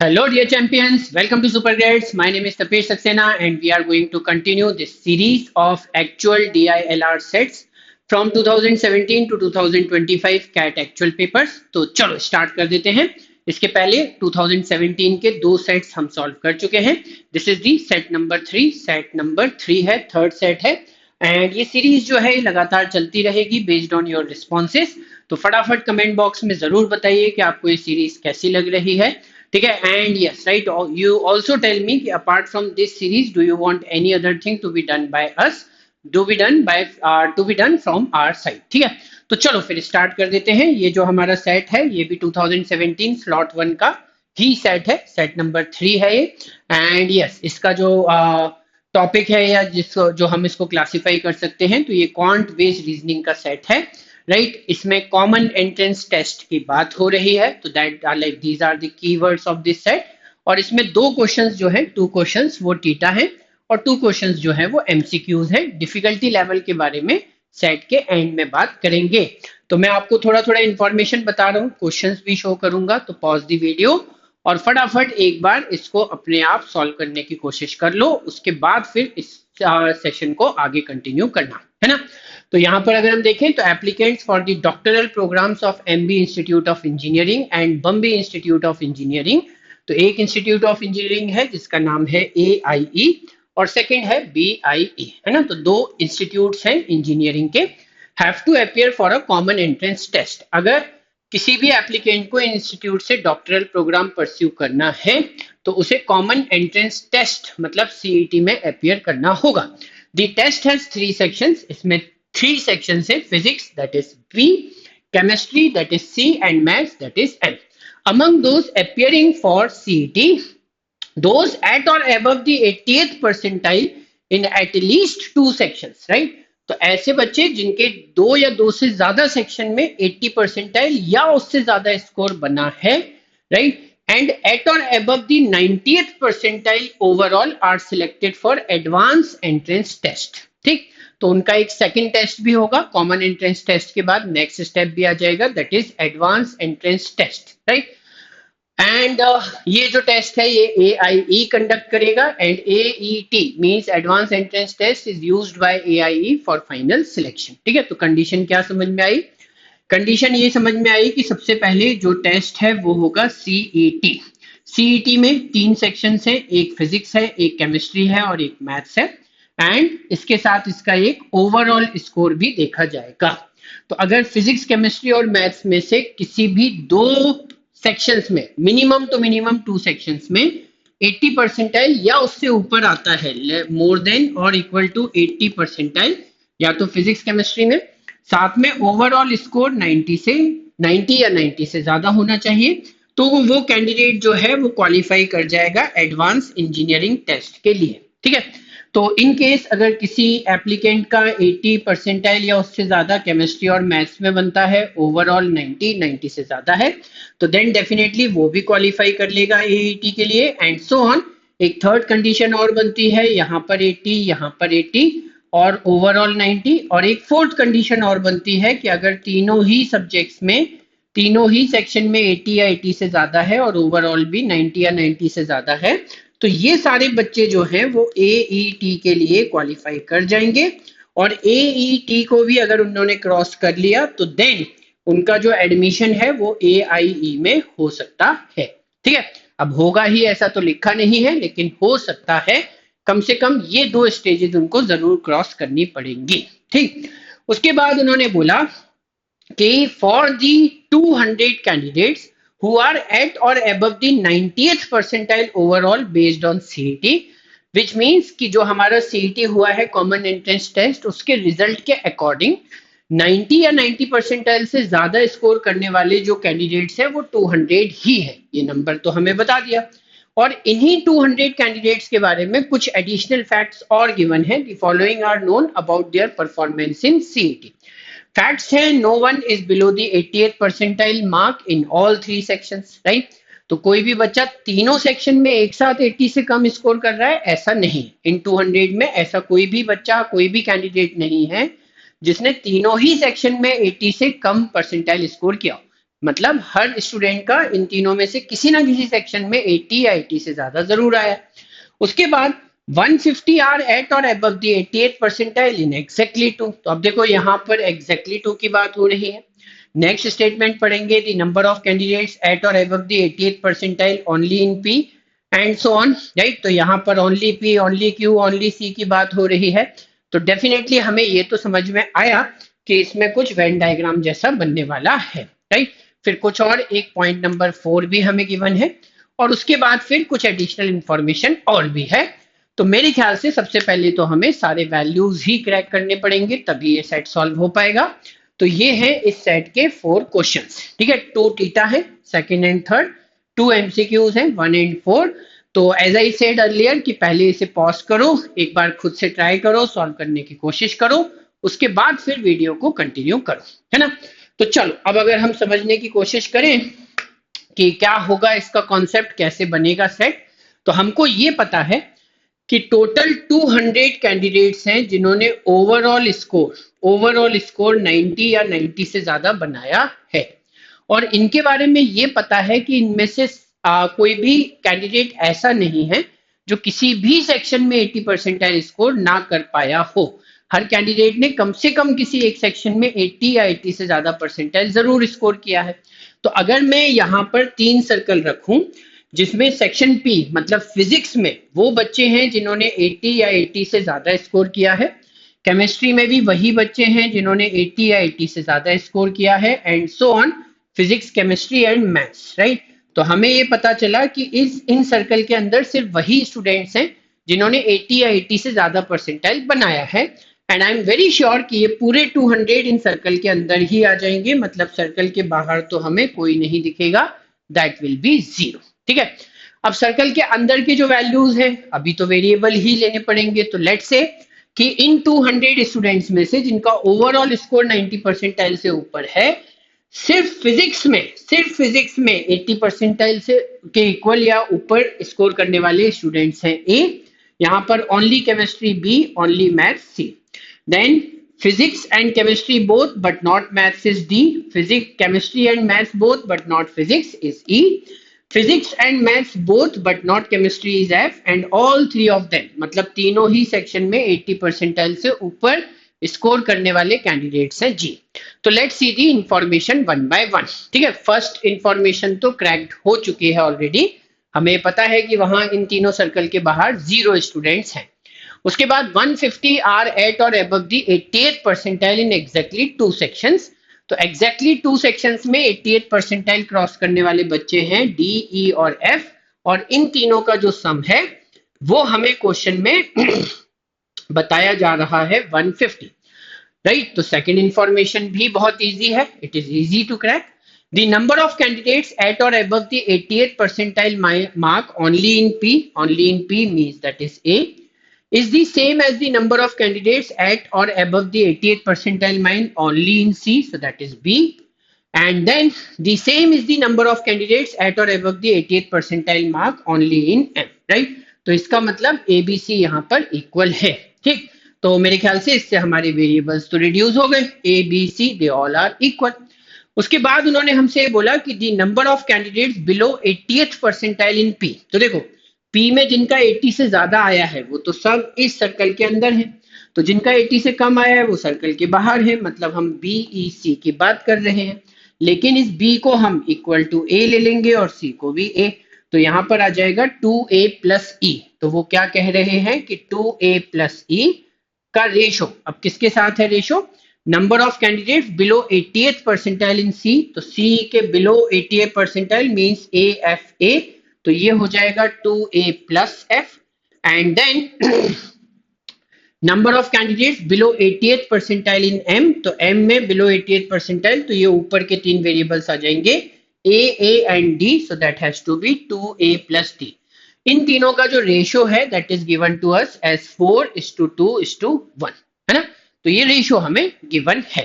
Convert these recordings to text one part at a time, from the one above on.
Hello, dear champions. Welcome to Super Grades. My name is Tapesh Saxena, and we are going to continue this series of actual DILR sets from 2017 to 2025 CAT actual papers. तो चलो start कर देते हैं. इसके पहले 2017 के दो sets हम सॉल्व कर चुके हैं. This is the set number 3. Set number 3 है, थर्ड सेट है. एंड ये सीरीज जो है लगातार चलती रहेगी बेस्ड ऑन योर रिस्पॉन्सेज. तो फटाफट कमेंट बॉक्स में जरूर बताइए कि आपको ये सीरीज कैसी लग रही है. ठीक है. And yes right, you also tell me कि apart from this series do you want any other thing to be done by us, to be done from our side. ठीक है. तो चलो फिर स्टार्ट कर देते हैं. ये जो हमारा सेट है ये भी 2017 स्लॉट 1 का ही सेट है. सेट नंबर 3 है ये. एंड यस इसका जो टॉपिक है या जिसको जो हम इसको क्लासिफाई कर सकते हैं तो ये क्वांट बेस्ड रीजनिंग का सेट है. राइट. इसमें कॉमन एंट्रेंस टेस्ट की बात हो रही है. तो that are like these are the keywords of this set. और इसमें दो क्वेश्चंस जो है, टू क्वेश्चंस वो टीटा है और टू क्वेश्चंस जो है वो एमसीक्यूज है. डिफिकल्टी लेवल के बारे में सेट के एंड में बात करेंगे. तो मैं आपको थोड़ा थोड़ा इन्फॉर्मेशन बता रहा हूँ, क्वेश्चंस भी शो करूंगा. तो पॉज दी वीडियो और फटाफट एक बार इसको अपने आप सॉल्व करने की कोशिश कर लो. उसके बाद फिर इस सेशन को आगे कंटिन्यू करना है ना. तो यहाँ पर अगर हम देखें तो applicants for the doctoral programs of MB institute of engineering and Bombay institute of engineering. तो एक इंस्टीट्यूट ऑफ इंजीनियरिंग है जिसका नाम है AIE और सेकंड है BIE, है ना. तो दो इंस्टीट्यूट्स हैं इंजीनियरिंग के. Have to appear for a common entrance test. अगर किसी भी एप्लीकेंट को इंस्टीट्यूट से डॉक्टरल प्रोग्राम परस्यू करना है तो उसे कॉमन एंट्रेंस टेस्ट मतलब CET में अपीयर करना होगा. The test has 3 sections. इसमें 3 sections है. Physics, that is B, chemistry, that is C, and maths, that is M. Among those appearing for CET, those at or above the 80th percentile in at least 2 sections, right? तो ऐसे बच्चे जिनके 2 या 2 से ज्यादा section में 80 percentile या उससे ज्यादा स्कोर बना है, right? And at or above the 90th percentile overall are selected for advanced entrance test. ठीक. तो उनका एक सेकंड टेस्ट भी होगा. कॉमन एंट्रेंस टेस्ट के बाद नेक्स्ट स्टेप भी आ जाएगा, that is advance entrance test. Right. And ये जो टेस्ट है ये AIE कंडक्ट करेगा. And AET means advance entrance test is used by AIE for final selection. ठीक है. तो कंडीशन क्या समझ में आई? कंडीशन ये समझ में आई कि सबसे पहले जो टेस्ट है वो होगा CET. CET में 3 सेक्शन है, एक फिजिक्स है, एक केमिस्ट्री है और एक मैथ्स है. एंड इसके साथ इसका एक ओवरऑल स्कोर भी देखा जाएगा. तो अगर फिजिक्स, केमिस्ट्री और मैथ्स में से किसी भी 2 सेक्शंस में, मिनिमम टू मिनिमम 2 सेक्शंस में 80 परसेंटाइल या उससे ऊपर आता है, मोर देन और इक्वल टू 80 परसेंटाइल या तो फिजिक्स केमिस्ट्री में, साथ में ओवरऑल स्कोर 90 या 90 से ज्यादा होना चाहिए, तो वो कैंडिडेट जो है वो क्वालिफाई कर जाएगा एडवांस इंजीनियरिंग टेस्ट के लिए. ठीक है. तो इन केस अगर किसी एप्लीकेंट का 80 परसेंटाइल या उससे ज्यादा केमिस्ट्री और मैथ्स में बनता है, ओवरऑल 90 से ज्यादा है, तो देन डेफिनेटली वो भी क्वालिफाई कर लेगा AET के लिए. And so on. एक थर्ड कंडीशन और बनती है, यहाँ पर 80, यहाँ पर 80 और ओवरऑल 90. और एक फोर्थ कंडीशन और बनती है कि अगर तीनों ही सब्जेक्ट्स में, तीनों ही सेक्शन में 80 या 80 से ज्यादा है और ओवरऑल भी 90 या 90 से ज्यादा है, तो ये सारे बच्चे जो हैं वो AET के लिए क्वालिफाई कर जाएंगे. और AET को भी अगर उन्होंने क्रॉस कर लिया तो देन उनका जो एडमिशन है वो AIE में हो सकता है. ठीक है. अब होगा ही ऐसा तो लिखा नहीं है, लेकिन हो सकता है. कम से कम ये 2 स्टेजेस उनको जरूर क्रॉस करनी पड़ेंगी. ठीक. उसके बाद उन्होंने बोला कि for the 200 candidates who are at or above the 90th percentile overall based on CET, which means कि जो हमारा CET हुआ है कॉमन एंट्रेंस टेस्ट, उसके रिजल्ट के अकॉर्डिंग 90 या 90 परसेंटाइल से ज्यादा स्कोर करने वाले जो कैंडिडेट्स हैं वो 200 ही है. ये नंबर तो हमें बता दिया. और इन्हीं 200 कैंडिडेट्स के बारे में कुछ एडिशनल फैक्ट्स और गिवन है. The following are known about their performance in CET. Facts है, no one is below the 80th percentile mark in all 3 sections. Right. तो कोई भी बच्चा तीनों सेक्शन में एक साथ 80 से कम स्कोर कर रहा है ऐसा नहीं. इन 200 में ऐसा कोई भी बच्चा, कोई भी कैंडिडेट नहीं है जिसने तीनों ही सेक्शन में 80 से कम परसेंटाइल स्कोर किया. मतलब हर स्टूडेंट का इन तीनों में से किसी ना किसी सेक्शन में 80 या 80 से ज्यादा जरूर आया। उसके बाद 150 are at or above the 88th percentile in exactly 2। तो अब देखो यहाँ पर एग्जैक्टली 2 की बात हो रही है। नेक्स्ट स्टेटमेंट पढ़ेंगे, the number of candidates at or above the 88th percentile only in P and so on, right. तो यहाँ पर only P, only Q, only C की बात हो रही है। तो डेफिनेटली हमें ये तो समझ में आया कि इसमें कुछ वेन डायग्राम जैसा बनने वाला है, राइट। फिर कुछ और एक पॉइंट नंबर 4 भी हमें गिवन है और उसके बाद फिर कुछ एडिशनल इंफॉर्मेशन और भी है। तो मेरे ख्याल से सबसे पहले तो हमें सारे वैल्यूज ही क्रैक करने पड़ेंगे तभी ये सेट सॉल्व हो पाएगा। तो ये है इस सेट के 4 क्वेश्चंस, ठीक है। 2 थीटा है, सेकंड एंड थर्ड, 2 एमसीक्यूज हैं 1 एंड 4। तो एज आई सेड अर्लियर कि पहले इसे पॉज करो, एक बार खुद से ट्राई करो, सॉल्व करने की कोशिश करो, उसके बाद फिर वीडियो को कंटिन्यू करो, है ना। तो चलो अब अगर हम समझने की कोशिश करें कि क्या होगा इसका कॉन्सेप्ट, कैसे बनेगा सेट, तो हमको ये पता है कि टोटल 200 कैंडिडेट्स हैं जिन्होंने ओवरऑल स्कोर 90 या 90 से ज्यादा बनाया है। और इनके बारे में ये पता है कि इनमें से कोई भी कैंडिडेट ऐसा नहीं है जो किसी भी सेक्शन में 80 परसेंटाइल स्कोर ना कर पाया हो। हर कैंडिडेट ने कम से कम किसी एक सेक्शन में 80 या 80 से ज्यादा परसेंटाइल जरूर स्कोर किया है। तो अगर मैं यहाँ पर 3 सर्कल रखूं जिसमें सेक्शन पी मतलब फिजिक्स में वो बच्चे हैं जिन्होंने 80 या 80 से ज्यादा स्कोर किया है, केमिस्ट्री में भी वही बच्चे हैं जिन्होंने 80 या 80 से ज्यादा स्कोर किया है, and so on, physics, chemistry and maths, right. तो हमें ये पता चला कि इन सर्कल के अंदर सिर्फ वही स्टूडेंट्स हैं जिन्होंने 80 या 80 से ज्यादा परसेंटाइल बनाया है। And I am very sure कि ये पूरे 200 इन सर्कल के अंदर ही आ जाएंगे, मतलब सर्कल के बाहर तो हमें कोई नहीं दिखेगा, दैट विल बी 0, ठीक है। अब सर्कल के अंदर की जो वैल्यूज हैं अभी तो वेरिएबल ही लेने पड़ेंगे। तो लेट्स से कि इन 200 स्टूडेंट्स में से जिनका ओवरऑल स्कोर 90 परसेंटाइल से ऊपर है, सिर्फ फिजिक्स में 80 परसेंटाइल से के इक्वल या ऊपर स्कोर करने वाले स्टूडेंट्स हैं ए, यहाँ पर only chemistry B, only maths C. Then physics and chemistry both but not maths is D, physics, chemistry and maths both but not physics is E, physics and maths both but not chemistry is F, and all three of them मतलब तीनों ही section में 80 percentile से ऊपर score करने वाले candidates हैं जी। तो let's see the information one by one, ठीक है। फर्स्ट इंफॉर्मेशन तो क्रैक्ड हो चुकी है ऑलरेडी, हमें पता है कि वहां इन तीनों सर्कल के बाहर 0 स्टूडेंट्स हैं। उसके बाद 150 are at or above the 88th percentile in exactly 2 sections. तो एग्जैक्टली 2 सेक्शंस में 88th परसेंटाइल क्रॉस करने वाले बच्चे हैं डी, ई और एफ, और इन तीनों का जो सम है वो हमें क्वेश्चन में बताया जा रहा है 150, राइट। तो सेकंड इंफॉर्मेशन भी बहुत इजी है, it is easy to crack. The number of candidates at or above the 88th percentile mark only in P means that is A, is the same as the number of candidates at or above the 88th percentile mark only in C, so that is B, and then the same is the number of candidates at or above the 88th percentile mark only in M, right। तो इसका मतलब A, B, C यहाँ पर equal है, ठीक। तो मेरे ख्याल से इससे हमारे वेरिएबल्स तो रिड्यूस हो गए, A, B, C they all are equal. उसके बाद उन्होंने हमसे बोला कि the number of candidates below 80th percentile in P. तो देखो पी में जिनका 80 से ज्यादा आया है वो तो सब इस सर्कल के अंदर है, तो जिनका 80 से कम आया है वो सर्कल के बाहर है, मतलब हम बी, ई, सी की बात कर रहे हैं। लेकिन इस बी को हम इक्वल टू ए ले लेंगे और सी को भी ए, तो यहाँ पर आ जाएगा 2a प्लस ई। तो वो क्या कह रहे हैं कि 2a प्लस ई का रेशो, अब किसके साथ है ratio, number of candidates below 80th percentile in C. तो सी के below 80th percentile means A F A, तो ये हो जाएगा 2a plus F, and then number of candidates below 80th percentile in M. तो एम में below 80th percentile, तो ये ऊपर के 3 वेरिएबल्स आ जाएंगे A and D, so that has to be 2a plus D. इन तीनों का जो रेशियो है that is given to us as 4:2:1, है ना। तो ये रेशियो हमें गिवन है।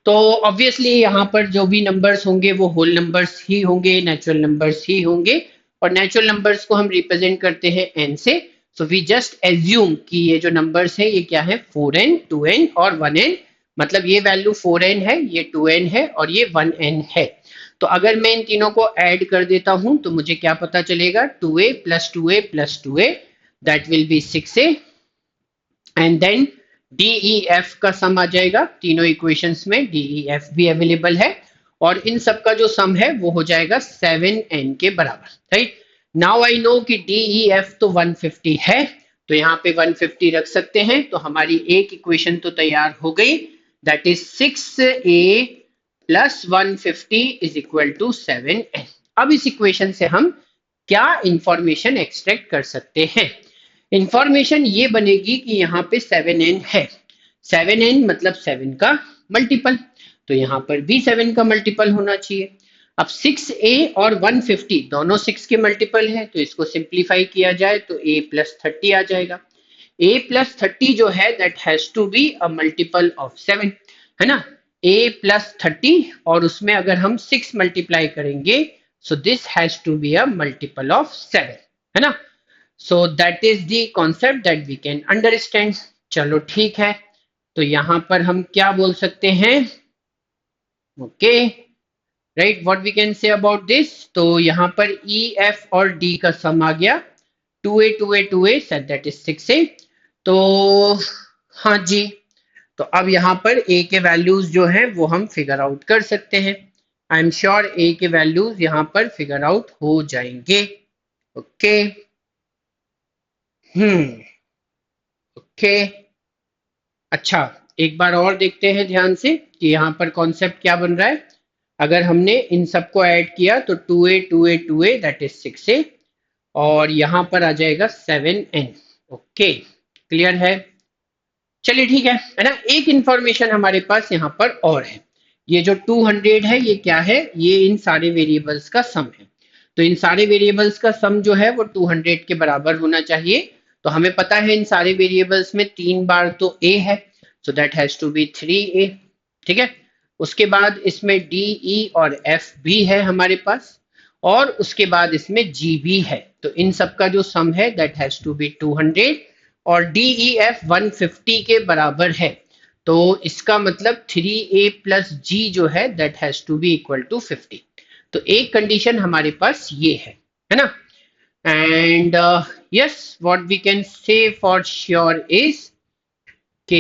तो ऑब्वियसली यहाँ पर जो भी नंबर्स होंगे वो होल नंबर्स ही होंगे, नेचुरल नंबर्स ही होंगे, और नेचुरल नंबर्स को हम रिप्रेजेंट करते हैं n से। सो वी जस्ट एज्यूम कि ये जो नंबर्स है ये क्या है, 4n, 2n और 1n, मतलब ये वैल्यू 4n है, ये 2n है और ये 1n है। तो अगर मैं इन तीनों को ऐड कर देता हूं तो मुझे क्या पता चलेगा, 2a plus 2a plus 2a, that will be 6a, and then D E F का सम आ जाएगा। तीनों इक्वेशंस में डी ई एफ भी अवेलेबल है, और इन सब का जो सम है वो हो जाएगा 7n के बराबर, राइट। नाउ आई नो कि डी ई एफ तो 150 है, तो यहाँ पे 150 रख सकते हैं, तो हमारी एक इक्वेशन तो तैयार हो गई, that is 6a plus 150 is equal to 7n। अब इस इक्वेशन से हम क्या इंफॉर्मेशन एक्सट्रैक्ट कर सकते हैं? इंफॉर्मेशन ये बनेगी कि यहाँ पे 7n है, 7n मतलब 7 का मल्टीपल, तो यहाँ पर भी 7 का मल्टीपल होना चाहिए। अब 6a और 150 दोनों 6 के मल्टीपल है, तो इसको सिंप्लीफाई किया जाए तो a प्लस 30 आ जाएगा। a प्लस 30 जो है that has to be a multiple of 7, है ना। a प्लस 30 और उसमें अगर हम 6 मल्टीप्लाई करेंगे, so this has to be a multiple of 7, है ना। So that is the concept that we can understand. चलो ठीक है, तो यहाँ पर हम क्या बोल सकते हैं? Okay, right, what we can say about this, तो यहाँ पर ई एफ और डी का सम आ गया, 2a 2a 2a set that is 6a। तो हाँ जी, तो अब यहाँ पर a के वैल्यूज जो हैं वो हम फिगर आउट कर सकते हैं। आई एम श्योर a के वैल्यूज यहाँ पर फिगर आउट हो जाएंगे। ओके, ओके, अच्छा, एक बार और देखते हैं ध्यान से कि यहाँ पर कॉन्सेप्ट क्या बन रहा है। अगर हमने इन सबको ऐड किया तो 2a 2a 2a that is 6a, और यहाँ पर आ जाएगा 7n। ओके, क्लियर है? चलिए ठीक है ना। एक इंफॉर्मेशन हमारे पास यहाँ पर और है, ये जो 200 है ये क्या है, ये इन सारे वेरिएबल्स का सम है। तो इन सारे वेरिएबल्स का सम जो है वो 200 के बराबर होना चाहिए। तो हमें पता है इन सारे वेरिएबल्स में 3 बार तो a है, so that has to be 3a, ठीक है। उसके बाद इसमें d e और f भी है हमारे पास, और उसके बाद इसमें g भी है। तो इन सब का जो सम है दैट हैज टू बी 200, और डी ई एफ 150 के बराबर है। तो इसका मतलब 3a प्लस जी जो है that has to be equal to 50। तो एक कंडीशन हमारे पास ये है ना। And yes, what we can say for sure is कि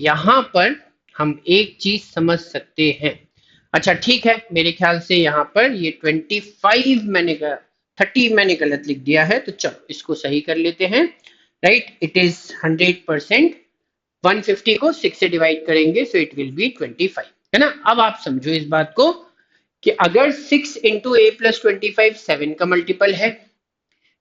यहाँ पर हम एक चीज समझ सकते हैं। अच्छा ठीक है, मेरे ख्याल से यहाँ पर ये 25 मैंने 30 मैंने गलत लिख दिया है, तो चलो इसको सही कर लेते हैं। राइट, इट इज 100%, 150 को 6 से डिवाइड करेंगे सो इट विल बी 25, है ना। अब आप समझो इस बात को कि अगर 6 इंटू ए प्लस 25 7 का मल्टीपल है,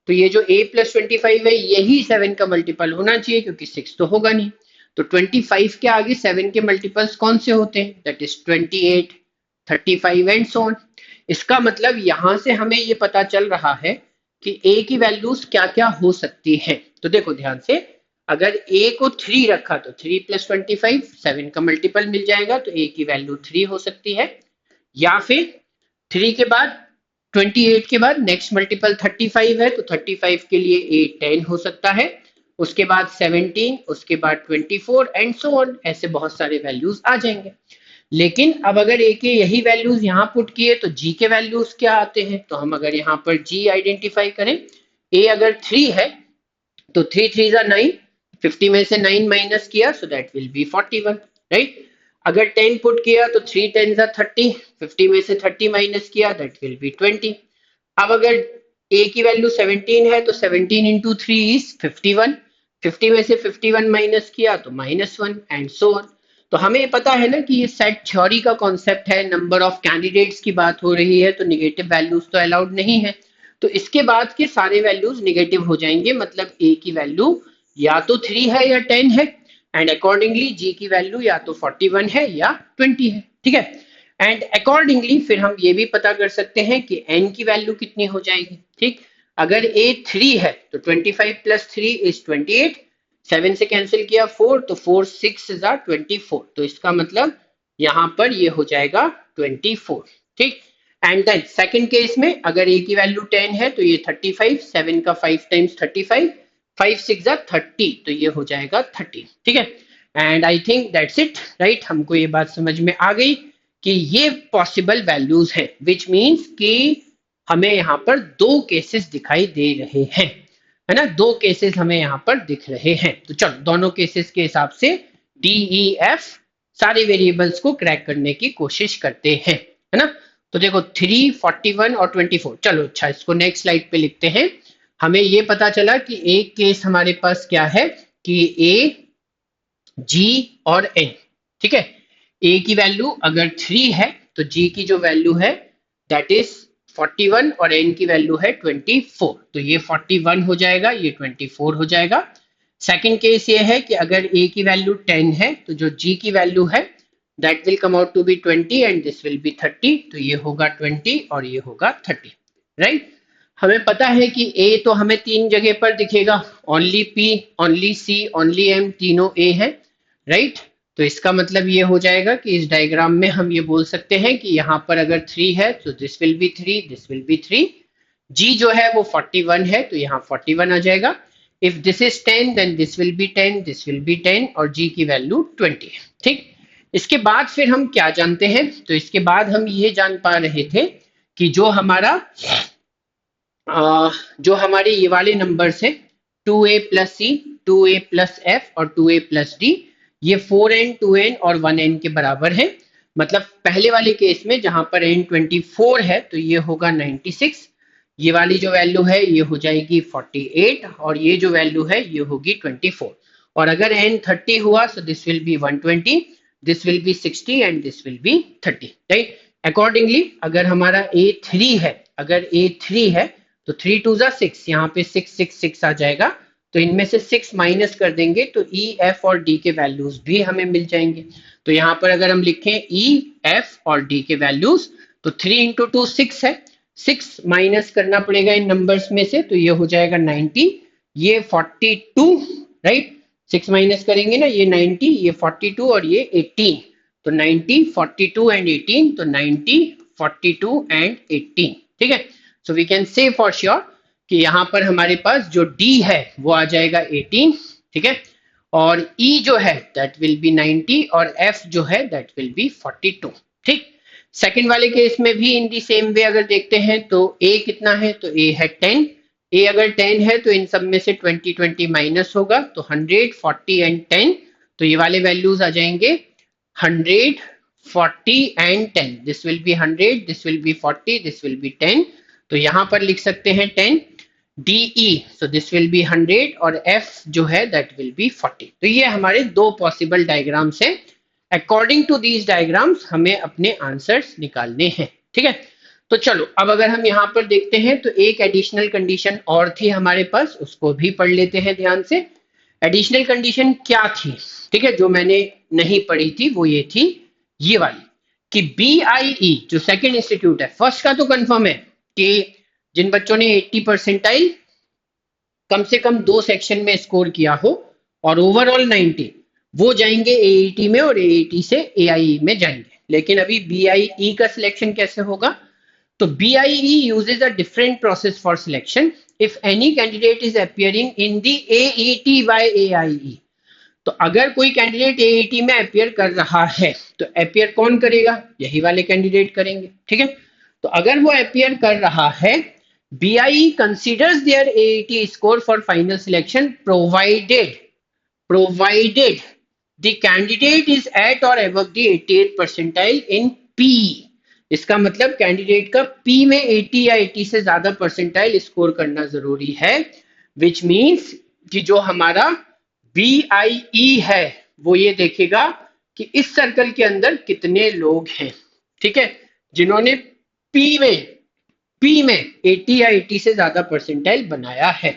तो ये जो a प्लस 25 है यही 7 का मल्टीपल होना चाहिए, क्योंकि 6 तो होगा नहीं। तो 25 के आगे 7 के मल्टीपल्स कौन से होते हैं, that is 28 35 and so on. इसका मतलब यहां से हमें ये पता चल रहा है कि a की वैल्यूज क्या क्या हो सकती हैं। तो देखो ध्यान से, अगर a को 3 रखा तो 3 प्लस 25 7 का मल्टीपल मिल जाएगा, तो a की वैल्यू 3 हो सकती है। या फिर 3 के बाद 28 के बाद नेक्स्ट मल्टीपल 35 है, तो 35 के लिए a 10 हो सकता है, उसके बाद 17, उसके बाद 24 एंड सो ऑन, ऐसे बहुत सारे वैल्यूज आ जाएंगे। लेकिन अब अगर a के यही वैल्यूज यहाँ पुट किए तो g के वैल्यूज क्या आते हैं, तो हम अगर यहाँ पर g आइडेंटिफाई करें, a अगर 3 है तो 3 3 9, 50 में से 9 माइनस किया so that will B 41, right. अगर 10 पुट किया तो 3 10 30, 50 में से 30 माइनस किया दैट विल बी 20। अब अगर a की वैल्यू 17 है तो 17 इंटू 3 इज 51, 50 में से 51 माइनस किया तो -1 एंड सो ऑन। तो हमें पता है ना कि ये सेट थ्योरी का कॉन्सेप्ट है, नंबर ऑफ कैंडिडेट्स की बात हो रही है, तो निगेटिव वैल्यूज तो अलाउड नहीं है। तो इसके बाद के सारे वैल्यूज निगेटिव हो जाएंगे, मतलब a की वैल्यू या तो 3 है या 10 है, एंड अकॉर्डिंगली g की वैल्यू या तो 41 है या 20 है, ठीक है। एंड अकॉर्डिंगली फिर हम ये भी पता कर सकते हैं कि n की वैल्यू कितनी हो जाएगी, ठीक। अगर a 3 है तो 25 प्लस 3 इज 28, 7 से कैंसिल किया 4, तो 4 6 इज 24, तो इसका मतलब यहाँ पर ये हो जाएगा 24, ठीक। एंड देन सेकंड केस में अगर a की वैल्यू 10 है तो ये 35, 7 का 5 टाइम्स 35, 5 6 30, तो ये हो जाएगा 30, ठीक है। And I think that's it, right. हमको ये बात समझ में आ गई कि ये पॉसिबल वैल्यूज हैं, विच मीन्स कि हमें यहाँ पर दो केसेस दिखाई दे रहे हैं, है ना, दो केसेस हमें यहाँ पर दिख रहे हैं। तो चलो दोनों केसेस के हिसाब से डी ई एफ सारे वेरिएबल्स को क्रैक करने की कोशिश करते हैं, है ना। तो देखो 3, 41 और 24। चलो अच्छा, इसको नेक्स्ट स्लाइड पे लिखते हैं। हमें ये पता चला कि एक केस हमारे पास क्या है कि ए, जी और एन, ठीक है। ए की वैल्यू अगर 3 है तो जी की जो वैल्यू है दैट इज 41 और एन की वैल्यू है 24। तो ये 41 हो जाएगा, ये 24 हो जाएगा। सेकंड केस ये है कि अगर ए की वैल्यू 10 है तो जो जी की वैल्यू है that will come out to be 20 and this will be 30। तो ये होगा 20 और ये होगा 30, राइट। हमें पता है कि ए तो हमें तीन जगह पर दिखेगा, ओनली पी, ओनली सी, ओनली एम, तीनों ए है, राइट। तो इसका मतलब ये हो जाएगा कि इस डायग्राम में हम ये बोल सकते हैं कि यहाँ पर अगर 3 है तो this will B 3, this will B 3। जी जो है वो 41 है तो यहाँ 41 आ जाएगा। If this is 10 then this will be 10, this will be 10 और जी की वैल्यू 20 है, ठीक। इसके बाद फिर हम क्या जानते हैं, तो इसके बाद हम ये जान पा रहे थे कि जो हमारे ये वाले नंबर्स है 2a प्लस सी, 2a प्लस एफ और 2a प्लस डी, ये 4n, 2n और 1n के बराबर है। मतलब पहले वाले केस में जहां पर n 24 है तो ये होगा 96, ये वाली जो वैल्यू है ये हो जाएगी 48 और ये जो वैल्यू है ये होगी 24। और अगर n 30 हुआ तो this will B 120, this will B 60 and this will be 30, right. Accordingly अगर हमारा a3 है, अगर a3 है तो 3 2 जा 6, यहाँ पे 6 6 6 आ जाएगा। तो इनमें से 6 माइनस कर देंगे तो ई, एफ और डी के वैल्यूज भी हमें मिल जाएंगे। तो यहाँ पर अगर हम लिखें ई, एफ और डी के वैल्यूज तो 3 इंटू 2 6 है, 6 माइनस करना पड़ेगा इन नंबर्स में से तो ये हो जाएगा 90, ये 42, राइट। 6 माइनस करेंगे ना, ये 90, ये 42 और ये 18। तो 90, 42 एंड 18, तो 90, 42 एंड 18, ठीक है। So we can say for sure कि यहाँ पर हमारे पास जो D है वो आ जाएगा 18, ठीक है। और E जो है दैट विल बी 90 और F जो है दैट विल बी 42, ठीक। सेकंड वाले केस में भी इन दी सेम वे अगर देखते हैं तो A कितना है, तो A है 10। A अगर 10 है तो इन सब में से 20 20 माइनस होगा तो 100, 40 एंड 10। तो ये वाले वैल्यूज आ जाएंगे 100, 40 and 10। This will B 100, this will B 40, this will be 10। तो यहां पर लिख सकते हैं 10 DE, so this will B 100 और F जो है दैट विल बी 40। तो ये हमारे दो पॉसिबल डायग्राम्स हैं। अकॉर्डिंग टू दीज डायग्राम्स हमें अपने आंसर्स निकालने हैं, ठीक है। तो चलो अब अगर हम यहाँ पर देखते हैं तो एक एडिशनल कंडीशन और थी हमारे पास, उसको भी पढ़ लेते हैं ध्यान से। एडिशनल कंडीशन क्या थी, ठीक है, जो मैंने नहीं पढ़ी थी वो ये थी, ये वाली, कि BIE जो सेकेंड इंस्टीट्यूट है, फर्स्ट का तो कंफर्म है कि जिन बच्चों ने 80 परसेंटाइल कम से कम 2 सेक्शन में स्कोर किया हो और ओवरऑल 90, वो जाएंगे AET में और AET से AIE में जाएंगे। लेकिन अभी BIE का सिलेक्शन कैसे होगा, तो BIE uses a different process for selection if any candidate is appearing in the AET by AIE। तो अगर कोई कैंडिडेट AET में अपियर कर रहा है तो अपियर कौन करेगा, यही वाले कैंडिडेट करेंगे, ठीक है। तो अगर वो अपियर कर रहा है, BIE considers their AET score for final selection provided the candidate is at or above the 88th percentile in P। इसका मतलब कैंडिडेट का P में 80 या 80 से ज्यादा परसेंटाइल स्कोर करना जरूरी है, विच मीन्स कि जो हमारा BIE है वो ये देखेगा कि इस सर्कल के अंदर कितने लोग हैं, ठीक है, जिन्होंने P में 80 या 80 से ज्यादा परसेंटाइल बनाया है।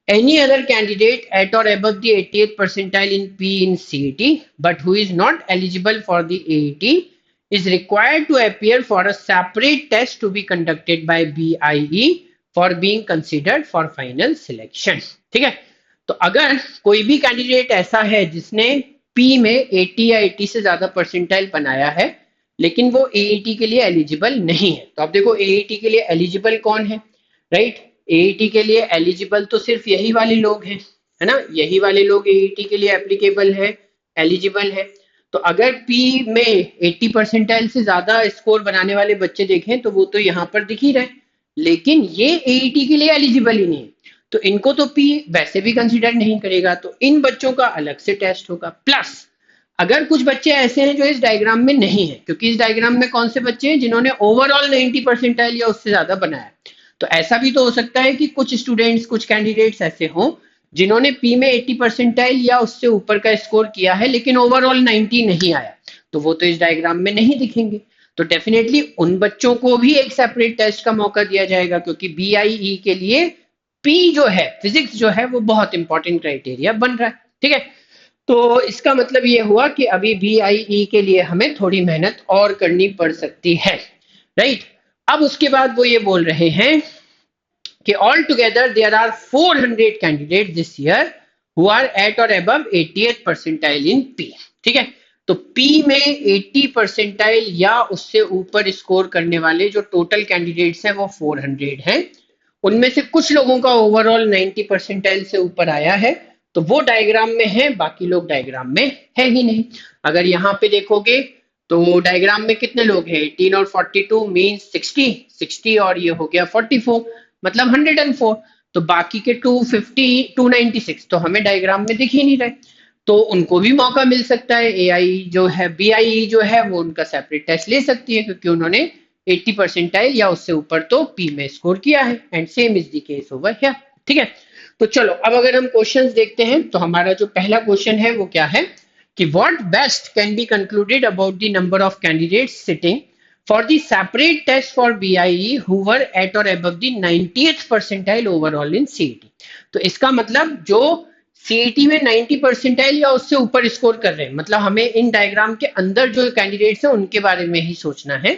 Any other candidate at or above the 80th percentile in P in CET but who is not eligible for the AET is required to appear for a separate test to be conducted by BIE for being considered for final selection, ठीक है। तो अगर कोई भी candidate ऐसा है जिसने P में 80 या 80 से ज्यादा परसेंटाइल बनाया है लेकिन वो AET के लिए एलिजिबल नहीं है, तो आप देखो AET के लिए एलिजिबल कौन है, राइट। AET के लिए एलिजिबल तो सिर्फ यही वाले लोग हैं, है ना, यही वाले लोग AET के लिए एप्लीकेबल है, एलिजिबल है। तो अगर पी में 80 परसेंटाइल से ज्यादा स्कोर बनाने वाले बच्चे देखें तो वो तो यहाँ पर दिख ही रहे, लेकिन ये एईटी के लिए एलिजिबल ही नहीं है, तो इनको तो पी वैसे भी कंसीडर नहीं करेगा, तो इन बच्चों का अलग से टेस्ट होगा। प्लस अगर कुछ बच्चे ऐसे हैं जो इस डायग्राम में नहीं है, क्योंकि इस डायग्राम में कौन से बच्चे हैं जिन्होंने ओवरऑल 90 परसेंटाइल या उससे ज्यादा बनाया, तो ऐसा भी तो हो सकता है कि कुछ स्टूडेंट्स, कुछ कैंडिडेट्स ऐसे हों जिन्होंने पी में 80 परसेंटाइल या उससे ऊपर का स्कोर किया है लेकिन ओवरऑल 90 नहीं आया, तो वो तो इस डायग्राम में नहीं दिखेंगे। तो डेफिनेटली उन बच्चों को भी एक सेपरेट टेस्ट का मौका दिया जाएगा, क्योंकि बीआईई के लिए पी जो है, फिजिक्स जो है, वो बहुत इंपॉर्टेंट क्राइटेरिया बन रहा है। ठीक है, तो इसका मतलब ये हुआ कि अभी बीआईई के लिए हमें थोड़ी मेहनत और करनी पड़ सकती है, राइट। अब उसके बाद वो ये बोल रहे हैं कि all together there are 400 candidate this year who are at or above 88th percentile in P. ठीक है, तो पी में 80 परसेंटाइल या उससे ऊपर स्कोर करने वाले जो टोटल कैंडिडेट्स हैं वो 400 हैं। उनमें से कुछ लोगों का ओवरऑल 90 परसेंटाइल से ऊपर आया है, तो वो डायग्राम में है, बाकी लोग डायग्राम में है ही नहीं। अगर यहाँ पे देखोगे तो डायग्राम में कितने लोग हैं, 18 और 42 मीन्स 60 और ये हो गया 44, मतलब 104। तो बाकी के 250 296 तो हमें डायग्राम में दिख ही नहीं रहे, तो उनको भी मौका मिल सकता है। एआई जो है, बीआईई जो है, वो उनका सेपरेट टेस्ट ले सकती है, क्योंकि उन्होंने 80 परसेंटाइल या उससे ऊपर तो पी में स्कोर किया है, and same is the case over here. ठीक है, तो चलो अब अगर हम क्वेश्चंस देखते हैं तो हमारा जो पहला क्वेश्चन है वो क्या है कि what best can be concluded about the number of candidates sitting for the separate test for BIE who were at or above the 90th percentile overall in CET। तो इसका मतलब जो CET में 90 परसेंटाइल या उससे ऊपर स्कोर कर रहे हैं, मतलब हमें इन डायग्राम के अंदर जो कैंडिडेट्स हैं उनके बारे में ही सोचना है,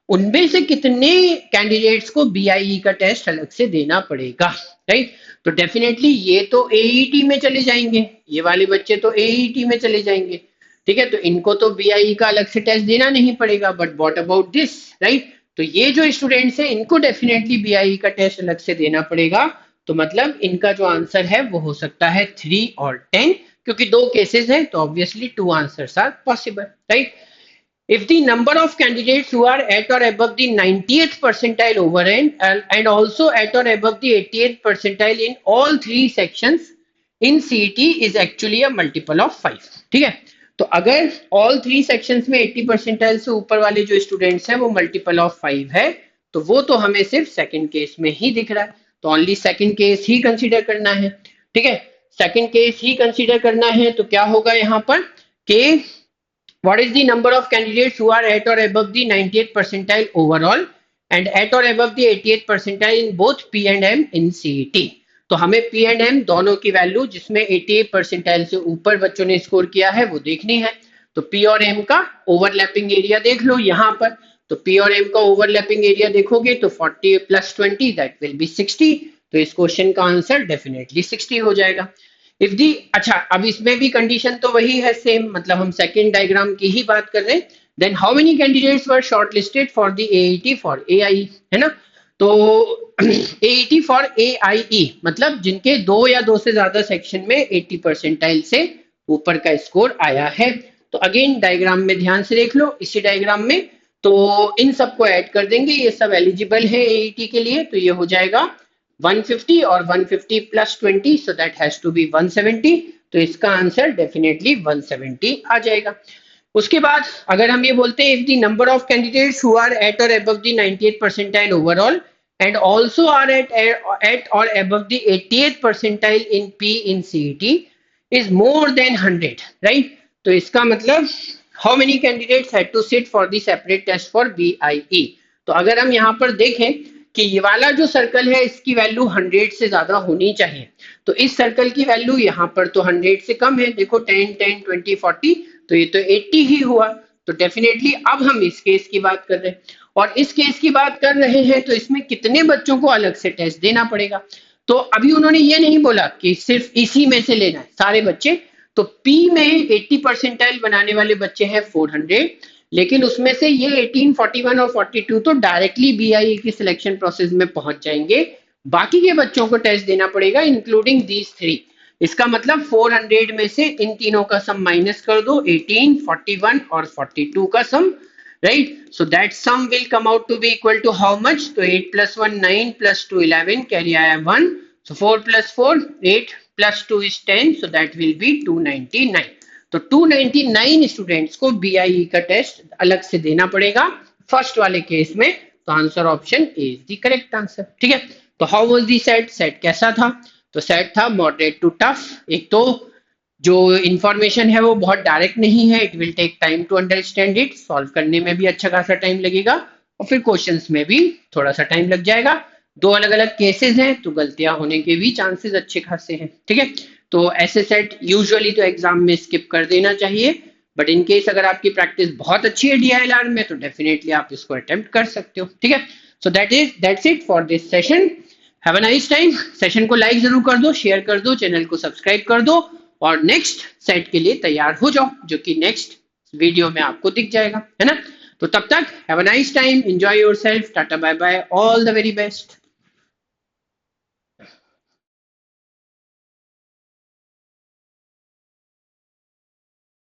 उनमें से कितने कैंडिडेट्स को बीआईई का टेस्ट अलग से देना पड़ेगा, राइट। तो डेफिनेटली ये तो एईटी में चले जाएंगे, ये वाले बच्चे तो एईटी में चले जाएंगे। ठीक है, तो इनको तो बीआईई का अलग से टेस्ट देना नहीं पड़ेगा, but what about this, right. तो ये जो स्टूडेंट्स हैं इनको डेफिनेटली बीआईई का टेस्ट अलग से देना पड़ेगा, तो मतलब इनका जो आंसर है वो हो सकता है 3 और 10, क्योंकि दो केसेस हैं तो obviously 2 answers are possible, right. If the number of candidates who are at or above the 90th percentile over and also at or above the 80th percentile in all three sections in CET is actually a multiple of 5। ठीक है, तो अगर all three sections में 80 percentile से ऊपर वाले जो students हैं वो मल्टीपल ऑफ 5 है, तो वो तो हमें सिर्फ सेकंड केस में ही दिख रहा है, तो ओनली सेकंड केस ही कंसीडर करना है। ठीक है, सेकंड केस ही कंसीडर करना है, तो क्या होगा यहाँ पर कि what is the number of candidates who are at or above the 90th percentile overall and at or above the 80th percentile in both P and M in CET। तो हमें P and M दोनों की value जिसमें 88 percentile से ऊपर बच्चों ने score किया है वो देखनी है। तो P और M का ओवरलैपिंग एरिया देख लो यहाँ पर, तो P और M का ओवरलैपिंग एरिया देखोगे तो 40 + 20 दैट विल बी 60, तो इस क्वेश्चन का आंसर डेफिनेटली 60 हो जाएगा। इफ दी, अच्छा अब इसमें भी कंडीशन तो वही है सेम, मतलब हम सेकेंड डायग्राम की ही बात कर रहे हैं। Then how many candidates were shortlisted for the AET for AI, है ना। तो एईटी फॉर एआईई मतलब जिनके 2 या 2 से ज्यादा सेक्शन में 80 परसेंटाइल से ऊपर का स्कोर आया है। तो अगेन डायग्राम में ध्यान से देख लो, इसी डायग्राम में तो इन सबको ऐड कर देंगे, ये सब एलिजिबल है एईटी के लिए, तो ये हो जाएगा 150 और 150 + 20, so that has to be 170। तो इसका आंसर डेफिनेटली 170 आ जाएगा। उसके बाद अगर हम ये बोलते हैं if the number of candidates who are at or above the 90th percentile overall and also are at or above the 80th percentile in P in CET is more than 100, right. तो इसका मतलब how many candidates had to sit for the separate test for BIE. तो अगर हम यहाँ पर देखें कि ये वाला जो सर्कल है इसकी वैल्यू 100 से ज्यादा होनी चाहिए, तो इस सर्कल की वैल्यू यहाँ पर तो 100 से कम है, देखो 10 10 20 40, तो ये तो 80 ही हुआ। तो डेफिनेटली अब हम इस केस की बात कर रहे हैं, और इस केस की बात कर रहे हैं तो इसमें कितने बच्चों को अलग से टेस्ट देना पड़ेगा। तो अभी उन्होंने ये नहीं बोला कि सिर्फ इसी में से लेना है सारे बच्चे, तो पी में 80 परसेंटाइल बनाने वाले बच्चे हैं 400, लेकिन उसमें से ये 18, 41 और 42 तो डायरेक्टली बीआईई की सिलेक्शन प्रोसेस में पहुंच जाएंगे, बाकी के बच्चों को टेस्ट देना पड़ेगा इंक्लूडिंग दीज 3। इसका मतलब 400 में से इन तीनों का सम माइनस कर दो, 18, 41 और 42 का sum, right? So that sum will come out to be equal to how much? तो 8 plus 1 9 plus 2 11, कैरी आया 1, so 4 plus 4 8 plus 2 is 10, so that will be 299. तो 299 स्टूडेंट्स को बीआईई का टेस्ट अलग से देना पड़ेगा फर्स्ट वाले केस में, तो answer option A is the correct answer, ठीक है? तो how was the set? Set कैसा था? तो सेट था मॉडरेट टू टफ। एक तो जो इंफॉर्मेशन है वो बहुत डायरेक्ट नहीं है, it will take time to understand it, solve करने में भी अच्छा खासा टाइम लगेगा और फिर क्वेश्चंस में भी थोड़ा सा टाइम लग जाएगा। दो अलग अलग केसेस हैं तो गलतियां होने के भी चांसेस अच्छे खासे हैं, ठीक है? तो ऐसे सेट यूजुअली तो एग्जाम में स्किप कर देना चाहिए, बट इन केस अगर आपकी प्रैक्टिस बहुत अच्छी है डीआईएलआर में तो डेफिनेटली आप इसको अटेम्प्ट कर सकते हो, ठीक है? So that's it for this session. Have a nice time. Session को लाइक जरूर कर दो, शेयर कर दो, चैनल को सब्सक्राइब कर दो और नेक्स्ट सेट के लिए तैयार हो जाओ, जो कि नेक्स्ट वीडियो में आपको दिख जाएगा, है ना? तो तब तक have a nice time, enjoy yourself, tata bye bye, all the very best.